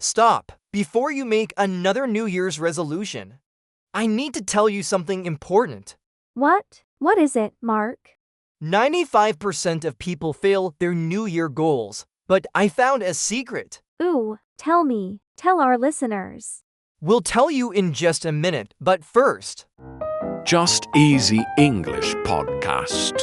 Stop before you make another New Year's resolution. I need to tell you something important. What? What is it, Mark? 95% of people fail their New Year goals, but I found a secret. Ooh, tell me. Tell our listeners. We'll tell you in just a minute, but first, Just Easy English Podcast.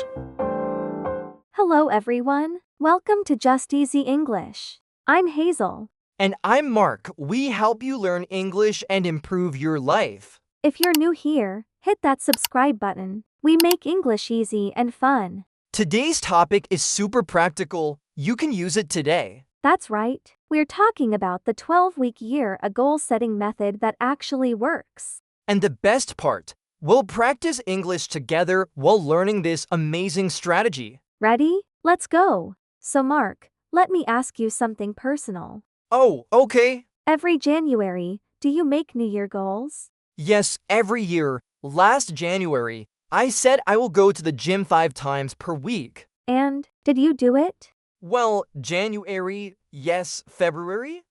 Hello, everyone. Welcome to Just Easy English. I'm Hazel. and I'm Mark. We help you learn English and improve your life. If you're new here, hit that subscribe button. We make English easy and fun. Today's topic is super practical. You can use it today. That's right. We're talking about the 12-week year, a goal-setting method that actually works. And the best part, we'll practice English together while learning this amazing strategy. Ready? Let's go. So, Mark, let me ask you something personal. Oh, okay. Every January, do you make New Year goals? Yes, every year. Last January, I said I will go to the gym 5 times per week. And did you do it? Well, January, yes, February?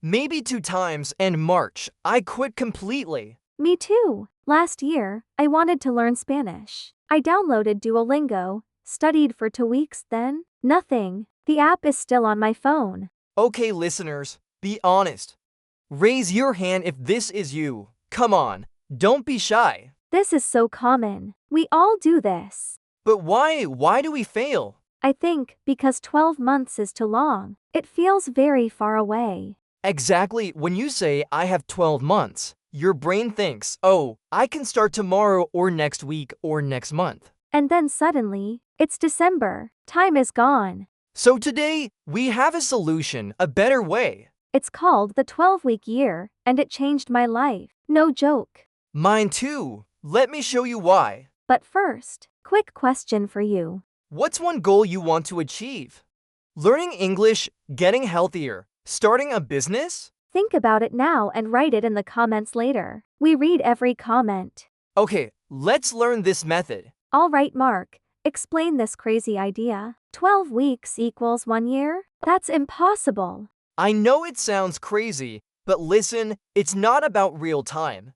Maybe 2 times, and March, I quit completely. Me too. Last year, I wanted to learn Spanish. I downloaded Duolingo, studied for 2 weeks, then nothing. The app is still on my phone. Okay, listeners, be honest. Raise your hand if this is you. Come on, don't be shy. This is so common. We all do this. But why? Why do we fail? I think because 12 months is too long. It feels very far away. Exactly, when you say I have 12 months, your brain thinks, oh, I can start tomorrow or next week or next month. And then suddenly, it's December. Time is gone. So today, we have a solution, a better way. It's called the 12-week year, and it changed my life. No joke. Mine too. Let me show you why. But first, quick question for you. What's one goal you want to achieve? Learning English, getting healthier, starting a business? Think about it now and write it in the comments later. We read every comment. Okay, let's learn this method. All right, Mark, explain this crazy idea. 12 weeks equals 1 year? That's impossible. I know it sounds crazy, but listen, it's not about real time.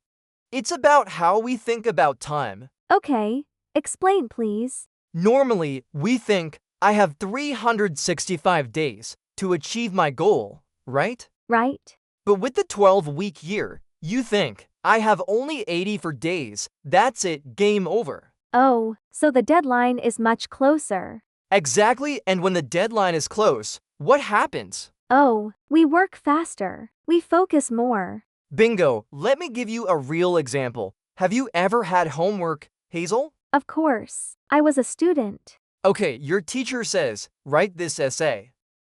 It's about how we think about time. Okay, explain please. Normally, we think, I have 365 days to achieve my goal, right? Right? But with the 12-week year, you think, I have only 84 days, that's it, game over. Oh, so the deadline is much closer. Exactly, and when the deadline is close, what happens? Oh, we work faster. We focus more. Bingo, let me give you a real example. Have you ever had homework, Hazel? Of course. I was a student. Okay, your teacher says, write this essay.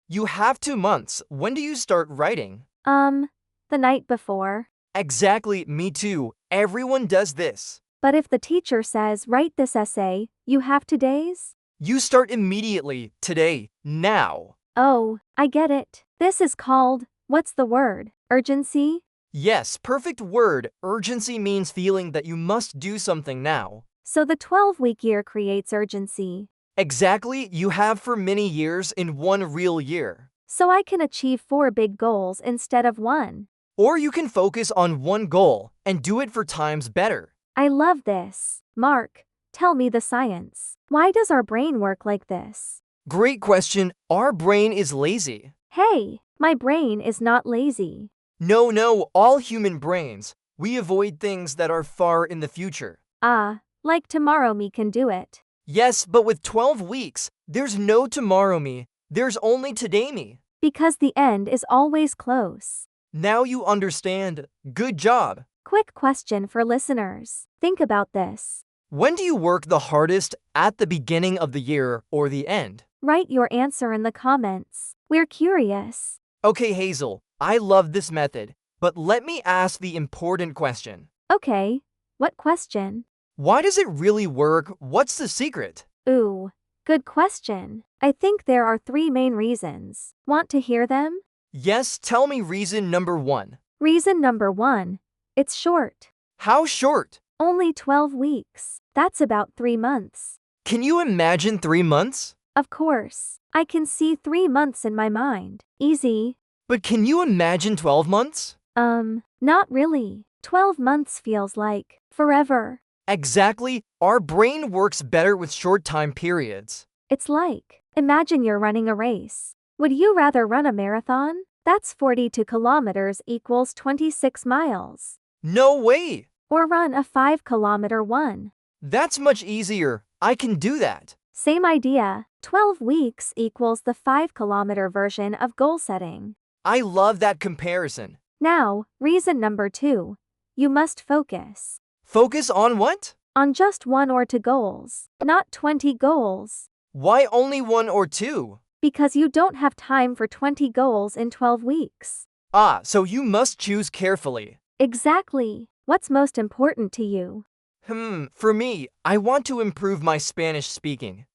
You have 2 months. When do you start writing? The night before. Exactly, me too. Everyone does this. But if the teacher says write this essay, you have 2 days? You start immediately, today, now. Oh, I get it. This is called, what's the word? Urgency? Yes, perfect word. Urgency means feeling that you must do something now. So the 12-week year creates urgency. Exactly, you have for many years in 1 real year. So I can achieve 4 big goals instead of 1. Or you can focus on 1 goal and do it for times better. I love this. Mark, tell me the science. Why does our brain work like this? Great question. Our brain is lazy. Hey, my brain is not lazy. No, all human brains. We avoid things that are far in the future. Like tomorrow me can do it. Yes, but with 12 weeks, there's no tomorrow me. There's only today me. Because the end is always close. Now you understand. Good job. Quick question for listeners. Think about this. When do you work the hardest, at the beginning of the year or the end? Write your answer in the comments. We're curious. Okay, Hazel, I love this method, but let me ask the important question. Okay, what question? Why does it really work? What's the secret? Ooh, good question. I think there are 3 main reasons. Want to hear them? Yes, tell me reason number 1. Reason number 1. It's short. How short? Only 12 weeks. That's about 3 months. Can you imagine 3 months? Of course. I can see 3 months in my mind. Easy. But can you imagine 12 months? Not really. 12 months feels like forever. Exactly. Our brain works better with short time periods. It's like, imagine you're running a race. Would you rather run a marathon? That's 42 kilometers equals 26 miles. No way! Or run a 5-kilometer one. That's much easier. I can do that. Same idea. 12 weeks equals the 5-kilometer version of goal setting. I love that comparison. Now, reason number 2. You must focus. Focus on what? On just 1 or 2 goals, not 20 goals. Why only 1 or 2? Because you don't have time for 20 goals in 12 weeks. Ah, so you must choose carefully. Exactly. What's most important to you? For me, I want to improve my Spanish speaking.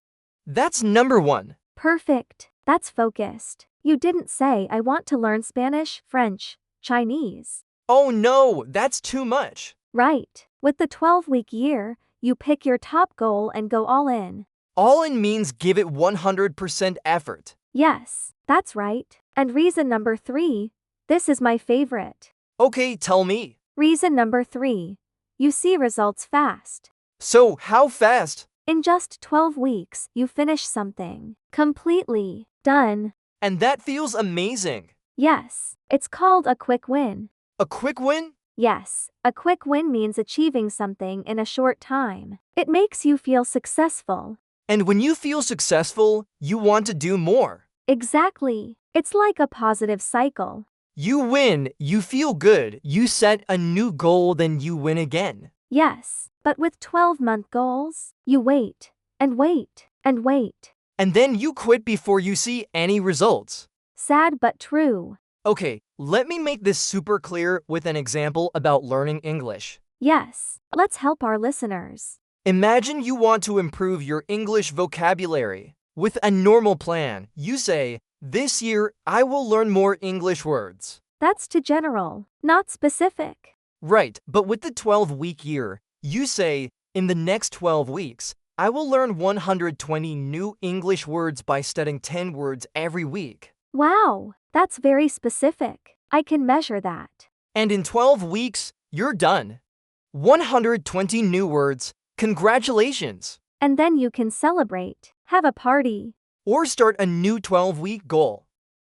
That's number 1. Perfect. That's focused. You didn't say I want to learn Spanish, French, Chinese. Oh no, that's too much. Right. With the 12-week year, you pick your top goal and go all in. All in means give it 100% effort. Yes, that's right. And reason number 3, this is my favorite. Okay, tell me. Reason number 3, you see results fast. So, how fast? In just 12 weeks, you finish something. Completely. Done. And that feels amazing. Yes, it's called a quick win. A quick win? Yes, a quick win means achieving something in a short time. It makes you feel successful. And when you feel successful, you want to do more. Exactly. It's like a positive cycle. You win, you feel good, you set a new goal, then you win again. Yes, but with 12-month goals, you wait, and wait, and wait. And then you quit before you see any results. Sad but true. Okay, let me make this super clear with an example about learning English. Yes, let's help our listeners. Imagine you want to improve your English vocabulary. With a normal plan, you say, "This year, I will learn more English words." That's too general, not specific. Right, but with the 12-week year, you say, "In the next 12 weeks, I will learn 120 new English words by studying 10 words every week." Wow, that's very specific. I can measure that. And in 12 weeks, you're done. 120 new words. Congratulations! And then you can celebrate, have a party. Or start a new 12-week goal.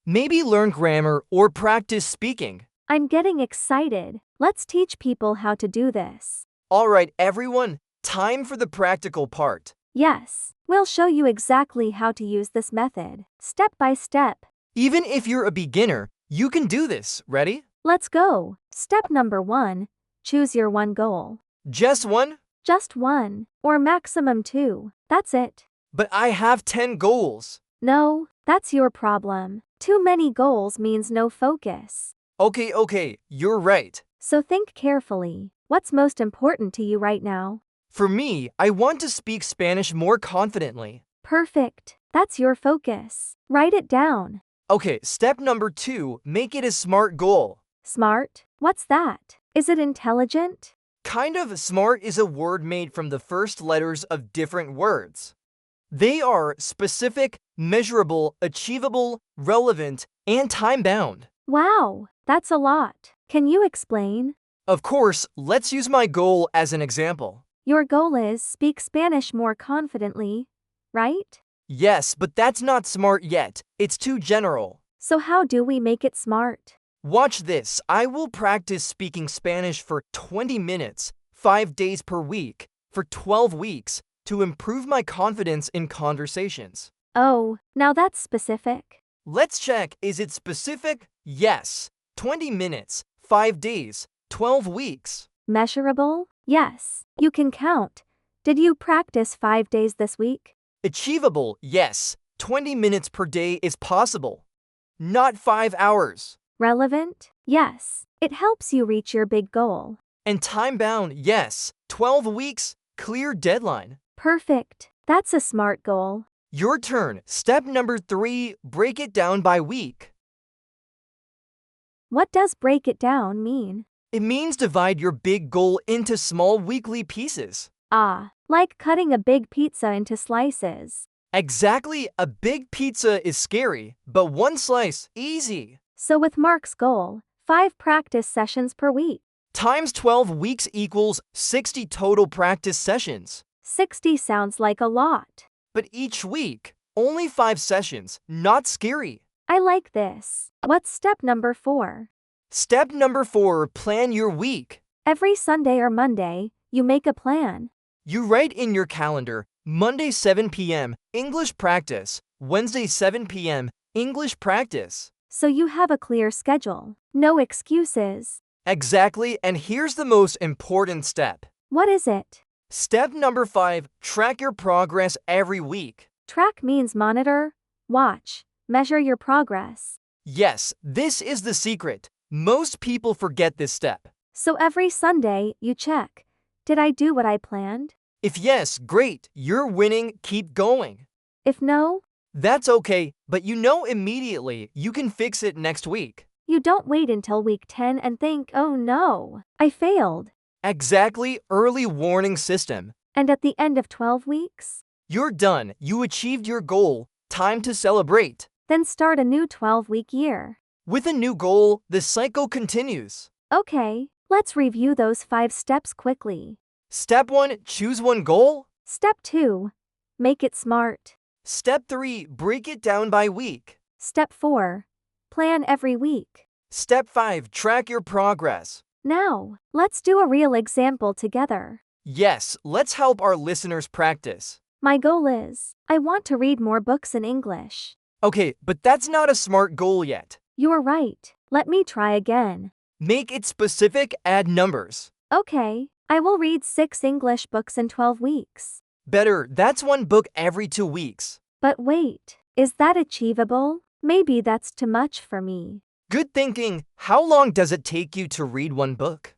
Maybe learn grammar or practice speaking. I'm getting excited. Let's teach people how to do this. All right, everyone, time for the practical part. Yes, we'll show you exactly how to use this method, step by step. Even if you're a beginner, you can do this. Ready? Let's go. Step number 1, choose your one goal. Just one? Just one, or maximum 2. That's it. But I have 10 goals. No, that's your problem. Too many goals means no focus. Okay, you're right. So think carefully. What's most important to you right now? For me, I want to speak Spanish more confidently. Perfect. That's your focus. Write it down. Okay, step number 2, make it a SMART goal. Smart? What's that? Is it intelligent? Kind of. SMART is a word made from the first letters of different words. They are specific, measurable, achievable, relevant, and time-bound. Wow, that's a lot. Can you explain? Of course, let's use my goal as an example. Your goal is speak Spanish more confidently, right? Yes, but that's not SMART yet. It's too general. So how do we make it smart? Watch this. I will practice speaking Spanish for 20 minutes, 5 days per week, for 12 weeks, to improve my confidence in conversations. Oh, now that's specific. Let's check. Is it specific? Yes. 20 minutes, 5 days, 12 weeks. Measurable? Yes. You can count. Did you practice 5 days this week? Achievable? Yes. 20 minutes per day is possible. Not 5 hours. Relevant? Yes. It helps you reach your big goal. And time-bound? Yes. 12 weeks, clear deadline. Perfect. That's a SMART goal. Your turn. Step number 3, break it down by week. What does break it down mean? It means divide your big goal into small weekly pieces. Ah, like cutting a big pizza into slices. Exactly. A big pizza is scary, but one slice, easy. So with Mark's goal, 5 practice sessions per week. Times 12 weeks equals 60 total practice sessions. 60 sounds like a lot. But each week, only 5 sessions, not scary. I like this. What's step number 4? Step number 4, plan your week. Every Sunday or Monday, you make a plan. You write in your calendar, Monday 7 p.m., English practice, Wednesday 7 p.m., English practice. So you have a clear schedule. No excuses. Exactly, and here's the most important step. What is it? Step number 5, track your progress every week. Track means monitor, watch, measure your progress. Yes, this is the secret. Most people forget this step. So every Sunday, you check. Did I do what I planned? If yes, great, you're winning, keep going. If no, That's okay, but you know immediately you can fix it next week. you don't wait until week 10 and think, oh no, I failed. Exactly, early warning system. And at the end of 12 weeks, You're done, you achieved your goal, time to celebrate. then start a new 12-week year. With a new goal, the cycle continues. Okay, let's review those 5 steps quickly. Step 1, choose one goal. Step 2, make it smart. Step 3, break it down by week. Step 4, plan every week. Step 5, track your progress. Now, let's do a real example together. Yes, let's help our listeners practice. My goal is, I want to read more books in English. Okay, but that's not a smart goal yet. You're right. Let me try again. Make it specific, add numbers. Okay, I will read 6 English books in 12 weeks. Better, that's one book every 2 weeks. But wait, is that achievable? Maybe that's too much for me. Good thinking. How long does it take you to read one book?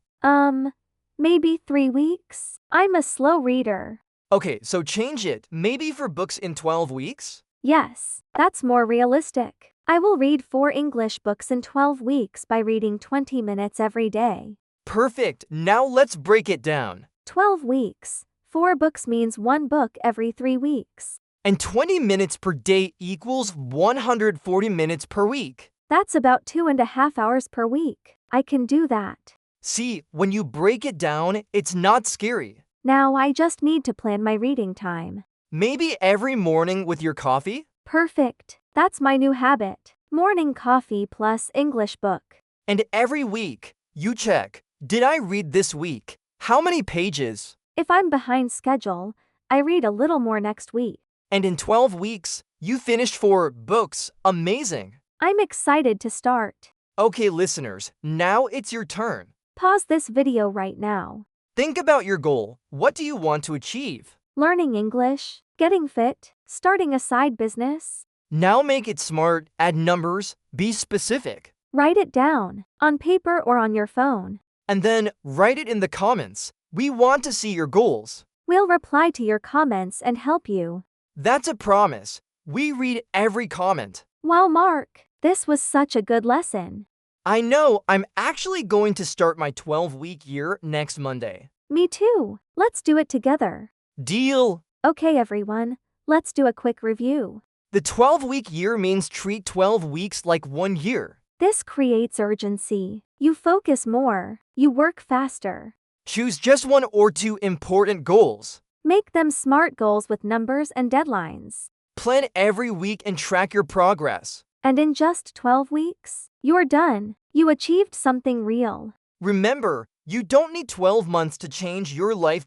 Maybe 3 weeks? I'm a slow reader. Okay, so change it. Maybe for books in 12 weeks? Yes, that's more realistic. I will read 4 English books in 12 weeks by reading 20 minutes every day. Perfect. Now let's break it down. 12 weeks. 4 books means 1 book every 3 weeks. And 20 minutes per day equals 140 minutes per week. That's about 2.5 hours per week. I can do that. See, when you break it down, it's not scary. Now I just need to plan my reading time. Maybe every morning with your coffee? Perfect. That's my new habit. Morning coffee plus English book. And every week, you check, did I read this week? How many pages? If I'm behind schedule, I read a little more next week. And in 12 weeks, you finished 4 books. Amazing. I'm excited to start. Okay, listeners, now it's your turn. Pause this video right now. Think about your goal. What do you want to achieve? Learning English, getting fit, starting a side business. Now make it smart, add numbers, be specific. Write it down, on paper or on your phone. And then write it in the comments. We want to see your goals. We'll reply to your comments and help you. That's a promise. We read every comment. Wow, Mark, this was such a good lesson. I know, I'm actually going to start my 12-week year next Monday. Me too. Let's do it together. Deal. Okay, everyone, let's do a quick review. The 12-week year means treat 12 weeks like 1 year. This creates urgency. You focus more. You work faster. Choose just 1 or 2 important goals. Make them SMART goals with numbers and deadlines. Plan every week and track your progress. And in just 12 weeks, you're done. You achieved something real. Remember, you don't need 12 months to change your life.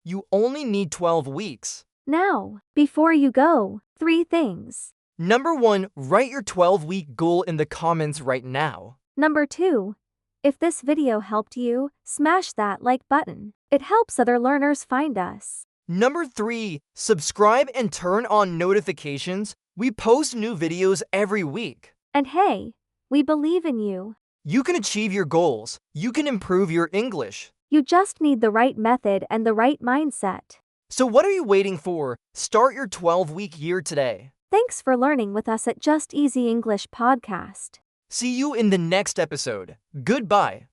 You only need 12 weeks. Now, before you go, 3 things. Number 1, write your 12-week goal in the comments right now. Number 2, if this video helped you, smash that like button. It helps other learners find us. Number 3, subscribe and turn on notifications. We post new videos every week. And hey, we believe in you. You can achieve your goals. You can improve your English. You just need the right method and the right mindset. So what are you waiting for? Start your 12-week year today. Thanks for learning with us at Just Easy English Podcast. See you in the next episode. Goodbye.